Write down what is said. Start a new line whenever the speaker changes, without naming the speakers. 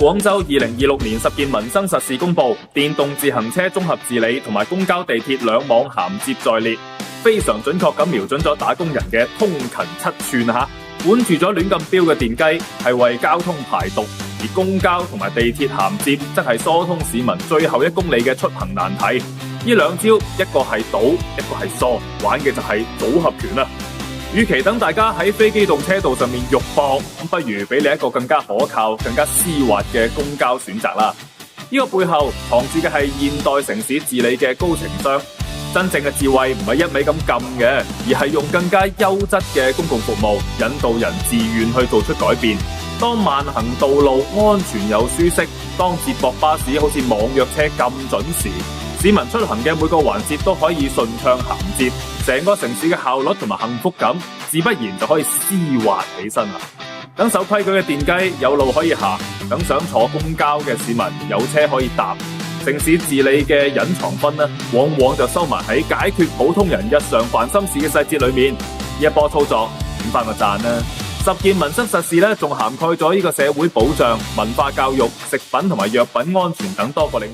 廣州2026年10件民生實事公布，電動自行車綜合治理同埋公交地鐵兩網銜接在列，非常準確咁瞄準咗打工人嘅通勤七寸吓，管住咗亂咁飆嘅電雞係為交通排毒，而公交同埋地鐵銜接則係疏通市民最後1公里嘅出行難題。呢兩招，一個係堵，一個係疏，玩嘅就係組合拳啦。與其等大家喺非機動車道上面肉搏，咁不如俾你一個更加可靠、更加絲滑嘅公交選擇啦。呢個背後藏住嘅係現代城市治理嘅高情商。真正嘅智慧唔係一味咁撳嘅，而係用更加優質嘅公共服務引導人自願去做出改變。當慢行道路安全又舒適，當接駁巴士好似網約車咁準時，市民出行嘅每個環節都可以順暢銜接，成個城市嘅效率同埋幸福感自不然就可以絲滑起身啦。等守規矩嘅電雞有路可以行，等想坐公交嘅市民有車可以搭。城市治理嘅隱藏分呢，往往就收埋喺解決普通人日常煩心事嘅細節裏面。呢一波操作點翻個讚啦！10件民生實事呢，仲涵蓋咗呢個社會保障、文化教育、食品同埋藥品安全等多個領域。